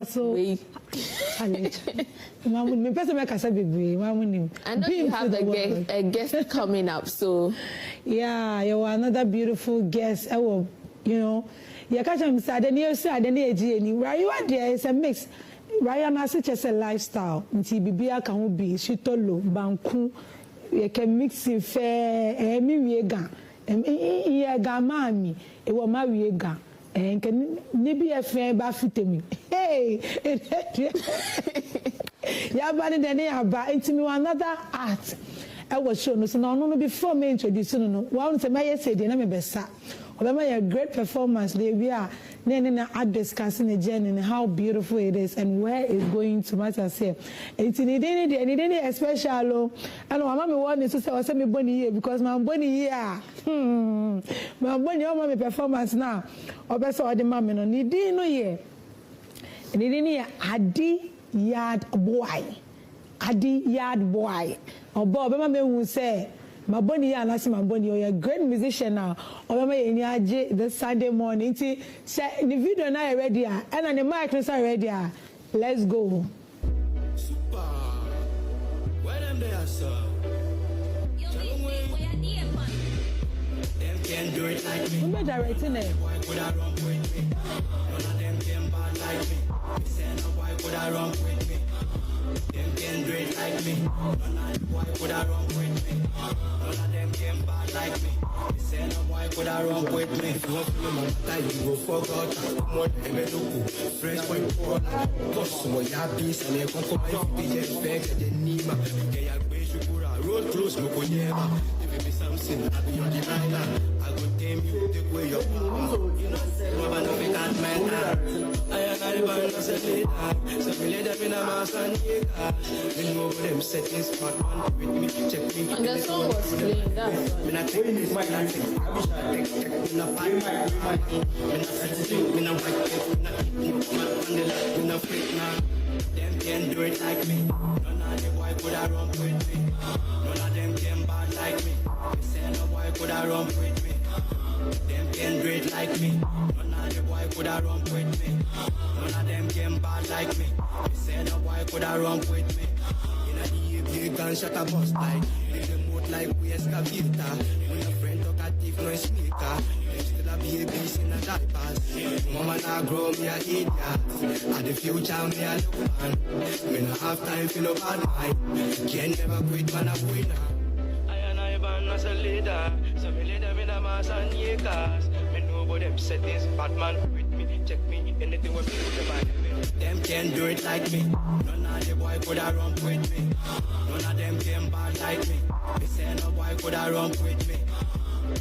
So, challenge. Me person make us baby. I know you have a guest coming up, so yeah, you're another beautiful guest. I will, you know, you catch him sad and you sad and you Raayuwa there is a mix. Raayuwa na such a lifestyle. Nti bibia can be shitolo banku. You can mix it fair. Mi wiega. Iya gamami. Ewa ma wiega. And can maybe a fair bafitemi. Hey, yeah, but then they are back into me another art. I was shown so now before me introducing no one say my say the name besa. A great performance. We are then discussing the journey and how beautiful it is and where it's going to matter. Say it's in any special. I know my mama wanted to say I was me bunny here because my bunny here. My bunny on my performance now. Or best or the mama no need no year. And it in Adi Yardbwoy. Adi Yardbwoy. Or Bob, my mama will say. My bunny, and I see my bunny. You're a great musician now. Or this Sunday morning. The video now ready, and the mic is ready. Let's go. Super. Where them there, sir? Them can't do it like me. Who made directing it? Why would I run with me? None of them can bad like me. Me say no, why would I run with me? Them can't do it like me. None of why would I run with me? None of them can bad like me. Me say no, why would I run with me? If you want to know that you go fuck out. Come on, Emeluku, fresh point for cause my yabis and they come for my DJ back at the Nima. Get your way, Shukura, road close, no Konyema. If it be something, I'll be on the island. I go tame you, take away your power. You know, no one of it can't mind. I am not even a later. So we let them in a mass and we know them settings part one with me, check me. and the song was playing. That's why. When I take this, I take when I find my when I set it, when I white when I freak now. Them can't do it like me. None of them boy could I run with me. None of them can bad like me. They say no boy could I run with me. Them can't do it like me. None of them boy could I run with me. None of them can bad like me. They say no boy could I run with me. In a big gunshot a bust like leave them out like we excavator. When your friend talkative no sneaker, them still a babies in a diapers. Mama now grow me a idiot. At the future me a look man. Me no have time for no bad mind. Can never quit man a winner. I and I ban as a leader. So me lead them in a mass and acres. Me know about them settings. Batman with me, check me, anything with me with the mind. Them can't do it like me. None of the boy could have run with me. None of them can bad like me. They say no boy could have run with me.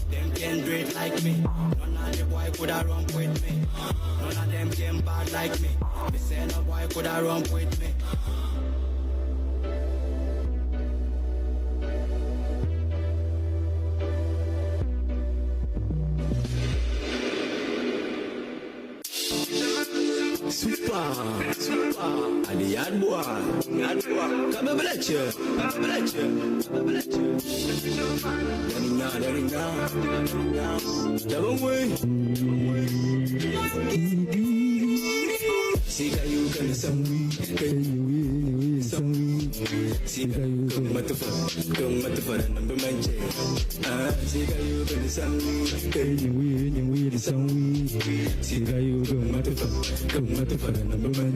Them can't do it like me. None of the boy could have run with me. None of them can bad like me. They say no boy could have run with me. Super, and the Yardbwoy, come and bless you, see how you can some we, see how you come at the fun, number man, see how you can some we, see how you come at the fun, number man,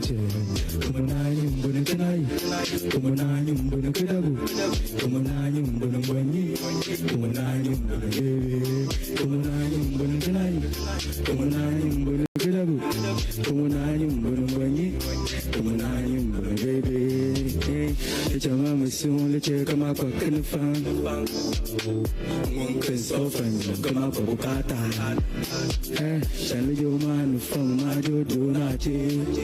come on, I'm going to tonight, come on, I'm going to Kedabu, come on, I'm going to Wani, come on, I'm going to baby, come on, I'm going to tonight, come on, I'm going to Kedabu, come on, I'm going to Wani, come on, I'm going to baby, it's a mama soon, let's check my cock in the fan, one kiss off and come up with Kata, send your man from my do not change.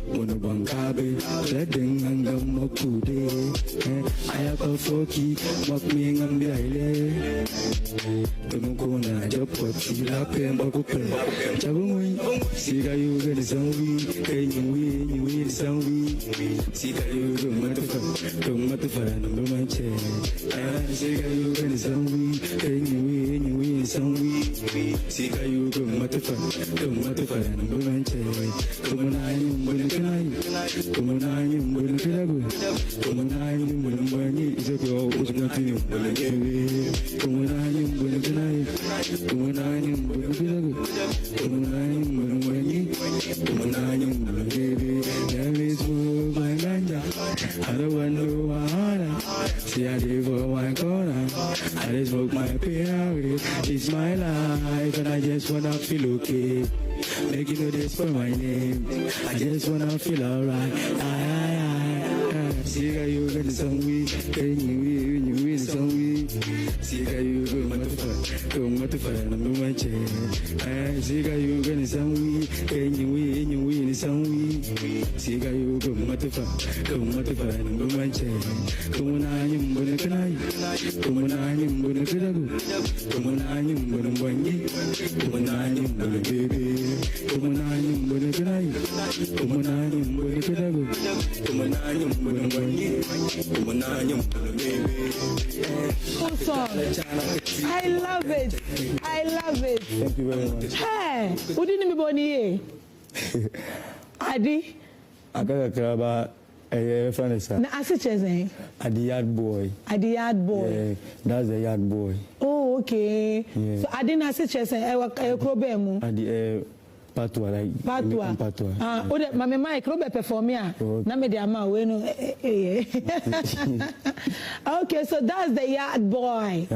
When a bankabe, letting and the mokude, I have a forky, mock me and the island. The Mukona, job what you lap and Bakupe. Chabumi, see how you get some weed, you win some weed. See how you don't matter for a number my chair. See how you get some weed, you win some we. See how you go, motherfucker, and go and check. Come on, I'm going to night. Come on, I'm going to go. Come on, I'm going to burn it. It's a girl who's going to you. Come on, I'm going to night. Come on, I'm going to go. Come on, I'm going to burn it. Come on, I'm going to baby. There is more my ganja. I don't want no water. See, I live for one corner. I just smoke my period. It's my life, and I just wanna feel okay. Make you know this for my name. I just wanna feel alright. See how you get some weed, when you win some weed. See how you go, motherfucker, and I'm my chair. See how you get some weed, when you win some weed. See how you go, motherfucker, and I'm my chair. Come on, I'm gonna cry. Come on, I'm gonna cry. Come on, I'm gonna bang it. Come on, I'm gonna baby. Come on, I'm gonna cry. Come on, I'm gonna cry. Come on, I'm gonna bang it. Come on, I'm gonna baby. Good song. I love it. I love it. Thank you very much. Hey, who didn't be born here? Adi. I got a crab. Na asicheze. Adi Yardbwoy. Adi Yardbwoy. Yeah, that's the Yardbwoy. Oh, okay. Yeah. So Adi na asicheze. Krobe mu. Adi Patwa, like Patwa. Ah, ode mama mai krobe perform ya. Na me de ama we no. Okay, so that's the Yardbwoy.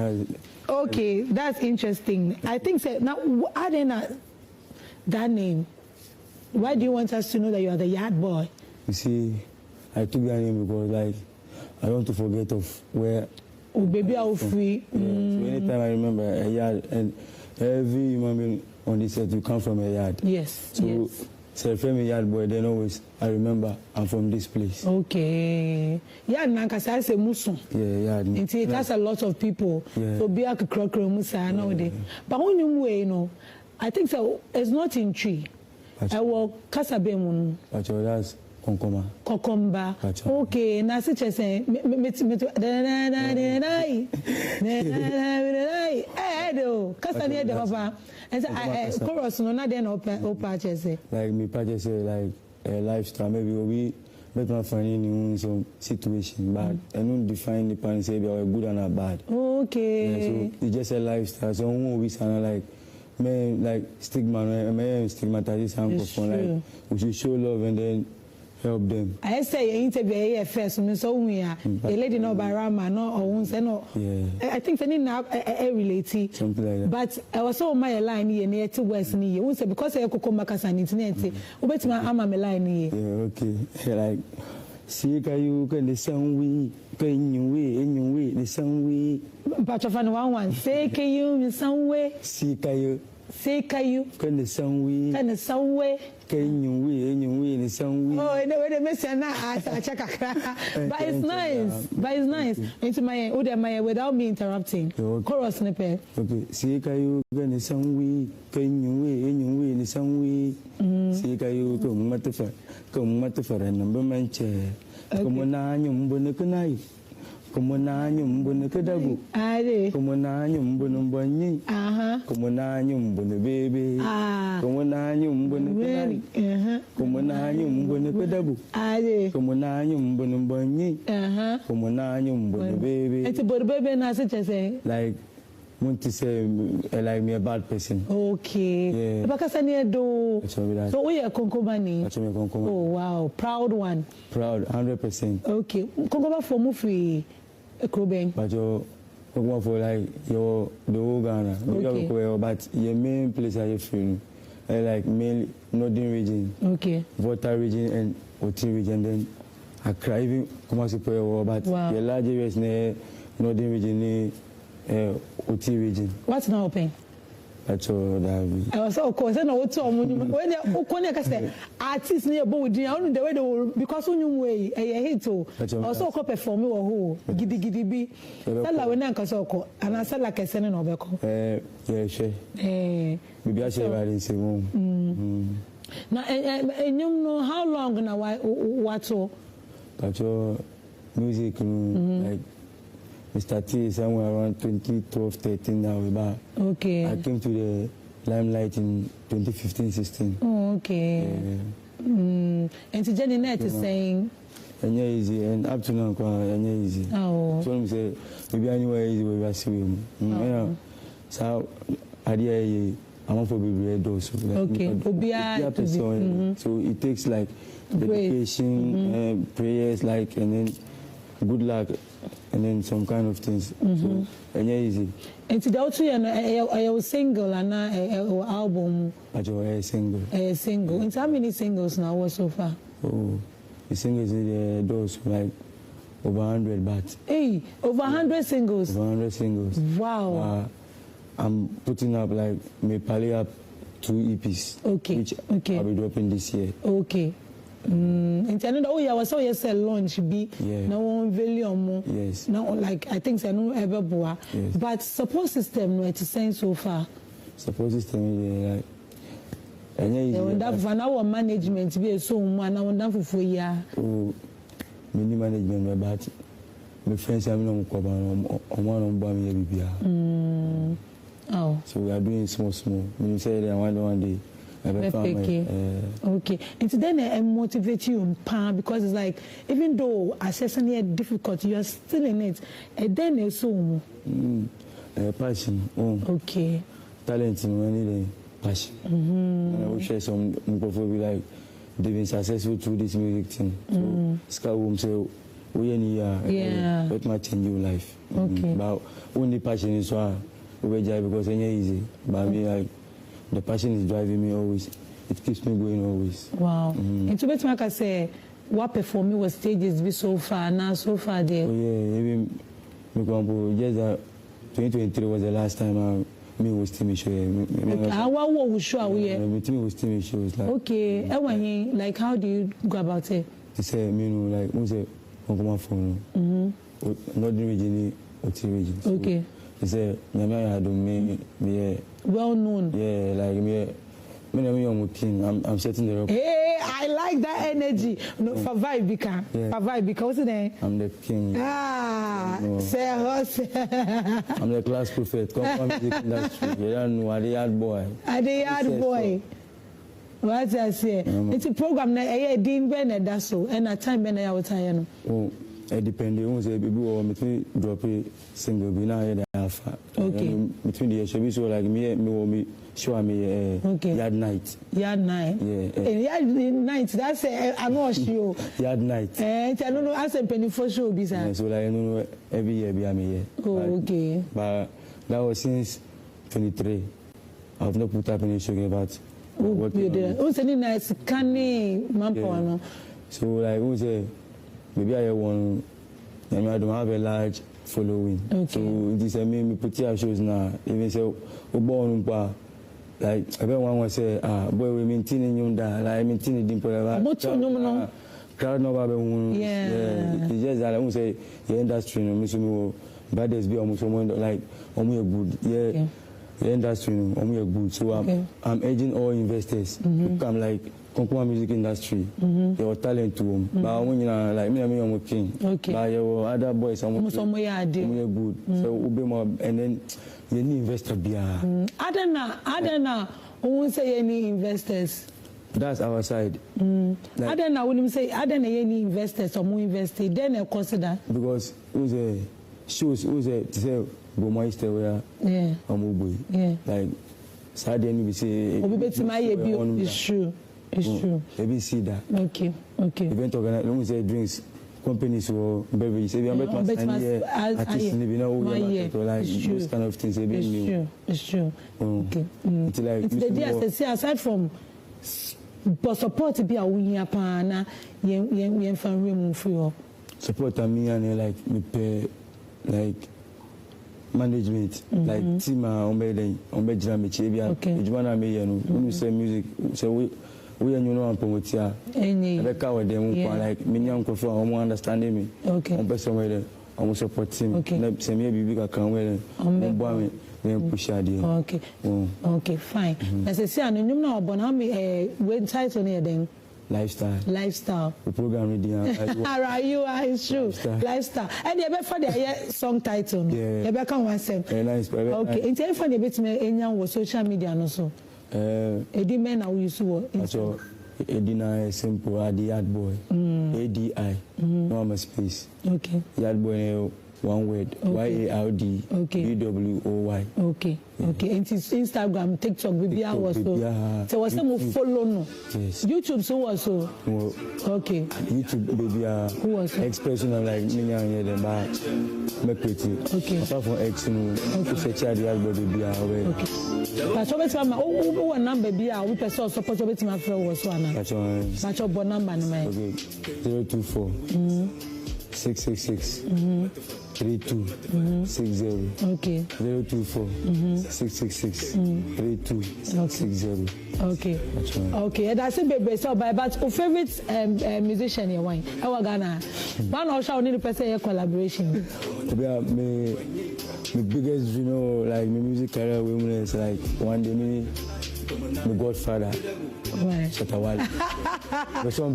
Okay, that's interesting. I think so. Now, Adi na that name. Why do you want us to know that you are the Yardbwoy? You see, I took that name because, like, I don't want to forget of where. Oh, baby, I'll free. Yeah. So anytime I remember a yard, and every human being on this earth, you come from a yard. Yes. So, yes. So if I'm a Yardbwoy, then always I remember I'm from this place. Okay. Yeah, nankasa say musu. Yeah, yeah. It has a lot of people. Yeah. So be a crocro musa nowadays. But when you way, you know, I think so. It's not in tree. I will kasabe mun. But that's Konkoma. Kokomba. Okay, na si chese do kasa near the papa. And chorus no na den opa chese. Like me purchase like a lifestyle, maybe we better finding in some situation, but I don't define the parents say they are good and not bad. Okay. Yeah, so it's just a lifestyle. So we sound like man, like stigmatize some people. Like we should show love and then help them. I say you interview here first, so we are a lady no by Rama, no or once, no. Yeah. I think they need now a related. Something like that. But I was so my line here near to West near. We say because I could come back as an internet. Ubet my arm line here. Yeah, okay. Like see you can the same way, can you way, in your way, the same way. But of one say can you in some way? See you. Say can you can the same way? Can the some way? Can you way, in your way, the same way? Oh, I know the message now. I check. But it's nice. But it's nice. Into my without me interrupting. Chorus snippet. Okay. See you can the same way, can you way, in your way, the same way. See you come matter and number man chair. Come on, you mbonai. Como nanyo mbone kedagu. Ade. Como nanyo mbone mbonyi. Aha. Como nanyo mbone bebe. Ah. Como nanyo mbone kenai. Aha. Como nanyo mbone kedagu. Ade. Como nanyo mbone mbonyi. Aha. Como nanyo mbone bebe. Eti body bebe na se say. Like want to say like me a bad person. Okay. Yeah. Bakasa near do. So we are Konkobani. That's me Konkoma. Oh wow, proud one. Proud, 100%. Okay. Konkoma for Mufi. Krobeng. But you're for like your the whole Ghana. Okay. But your main place are you feeling like mainly northern region. Okay. Volta region and Oti region. Then Accra even Kumasi Poyo. But your large areas near northern region, Oti region. What's now open? That's all that. I was so concerned. When you say artists near Bodi, I don't know the way they will because when you way a hit to also perform or who giddy be. Tell her when I can so and I said like a sending over. Yeah, sure. Maybe I say right in Simon. Now, and you know how long now? What so? That's your music, like I started somewhere around 2012, 13 now. But okay. I came to the limelight in 2015, 16. Oh, okay. And to Jenny Net is saying. And yeah, easy. And up to now, and yeah, easy. Oh. So I'm saying, maybe anywhere easy we are seeing. Yeah. So I want to be dose. Okay. So it takes like dedication, prayers, like, and then good luck, and then some kind of things. So and yeah, easy. And today also a single and a album. A single. A single. And how many singles now so far? Oh, the singles in the dose like over 100, but. Hey, over 100 singles. Over 100 singles. Wow. I'm putting up like me pally up 2 EPs. Okay. Which I'll be dropping this year. Okay. And I was so launch be no one volume. Yes. Now like I think I know Yardbwoy. Yes. But support system no it's saying so far. Support system like that for now management be so one now done for year. Oh, mini management but my friends are no cover on one me bibia. Oh. So we are doing small. When you say that one day. Okay. And then I motivate you because it's like even though assessing is difficult, you are still in it. And then it's so passion. Okay. Talent in passion. And I will share some people be like they've been successful through this music thing. So Scar will say we yeah. What might change your life. Okay. But only passion is why we drive because it's easy. But me like the passion is driving me always. It keeps me going always. Wow. And to bet I say, what performing was stages be so far now, so far there? Oh yeah, even just 2023 was the last time me was TV show. What was show we? Me was TV shows like. Okay, like how do you go about it? To say me no like we say come from. Not the region, or region. Okay. He said, Adom, me well known. Yeah, like me, I'm king. I'm setting the record. Hey, I like that energy. No, for vibe, because what's the name? I'm the king. Say I'm the class prophet. Come from music industry. You don't know, I'm the Yardbwoy. I'm the Yardbwoy. What I say? It's a program that Dean Bennett that's so, and a time Bennett I was saying. Oh. It depends on the people or between drop a single be now alpha. Okay. Between the show so like me show me Yard Night. Yard Night. Yeah. Yard Night. That's a no show. Yard Night. I don't know. I said penny for show be so like no every year be here. Oh, okay. But that was since 23. I've not put up any show about. What you did? Who's any nice canny man? So like who say. Maybe I want, I don't have a large following. Okay. So this I mean, me put your shows now. Even say, born like everyone will say, boy, we maintaining you that, like maintaining the people. Crowd no yeah. It's just that I won't say the industry, no, me brothers be almost like good. Yeah. The industry, good. So I'm urging all investors to come like. Conquer music industry, your talent to them. But when you know, like me, I'm king. Okay. But your other boys, I'm good. So we be more, and then you need investor be. I don't know. Who won't say any investors? That's our side. Like, I don't know. When you say I don't know any investors or more invested, then I consider. Because who's a shoes? Who's a to say go moist where? Yeah. Yeah. Like sadly, we say. It's true. It's true. Maybe see that. Okay. Event organized. Let me say drinks companies or beverages. If you are artists, you know, like those kind of things. It's true. Okay. It's like it's the idea. Aside from support, to be a winner, pana, yen fan remove for support me and like me pay like management, like team on bedroom me chebia. Okay. You wanna me when you say music, so we know I'm promoting. I can't with them. Like me, I'm confident. I'm understanding me. Okay. I'm person where I'm supporting. Okay. Say maybe we can where I'm boy me push idea. Okay. Okay. Fine. As I say, I know now. But how me website on here then? Lifestyle. The program reading. Raayuwa is true. Lifestyle. And you ever find a song title? Yeah. You ever come one sem. Nice. Okay. In time for the bit me enya wo social media no so. Edi men na we use wo. So Edina simple Yardbwoy. ADI. No I'm a space. Okay. Yardbwoy one word. Okay. YARD. Okay. BWOY. Okay. Okay. And it's Instagram, TikTok, baby I was so. So what's some follow no? Yes. YouTube so was so. Okay. YouTube baby who was expression of like me and them back. Make it. Okay. Apart from X no. Okay. Search the Yardbwoy baby away. Okay. But so better ma who number be we person support so better my friend was one. But your number no man. Okay. 024 666 3260. Okay. 024 666 3260. Okay. Okay. And I say baby so by but your favorite musician here wine. Our Ghana. One or shall need to person collaboration. My biggest like my music career is like one day my godfather. Right. I saw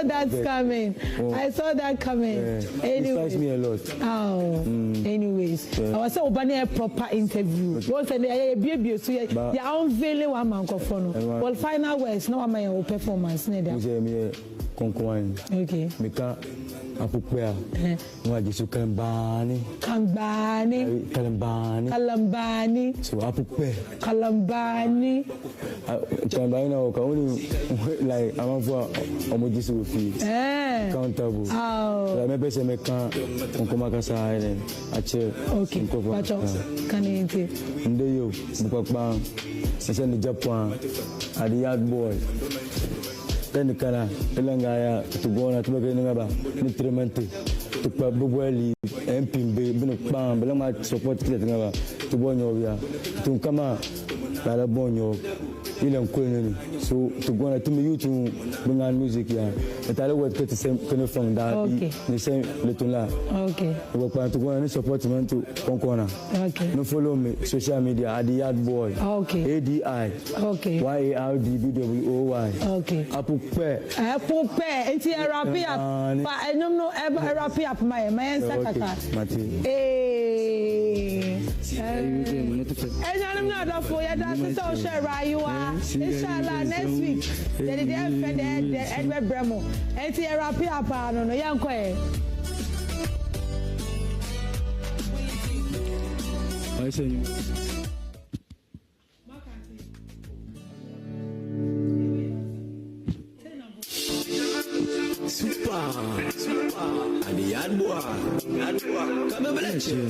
that coming. I saw that coming. Anyways. It me a lot. Oh. Anyways. I was saying a proper interview. Once a baby so you unveiling one man phone. Well, final words. No my performance. Okay. Apupea. Wajisu Kalambani. So Apupe. Kalambani. Kalambani now only like I'm for Omojisu fee. Countable. Oh. Like maybe say me can Onkomakasa Island. Ache. Okay. Can you see? Ndeyo Bukakbang. Sasa ni Japan. Adi Yardbwoy. Then kana elangaya tugona tubeke ngaba ni tremente tukpa bubweli mpimbe bino bam bela ma support kile ngaba tubonyo bia tunkama bala bonyo ile nkwenu so tugona tumi YouTube bunga music ya etale word ke same from that the same little la okay we pa tugona ni support man to konkona okay no follow me social media at the Yardbwoy okay ADI okay YARDBWOY okay Apupe enti rap up pa enyum no e rap up my nsakaka enyum no da for ya da so share Raayuwa inshallah next week the Edward Bremo enti rap up no yanko I say you. Super. And the Yardbwoy. Come over let you.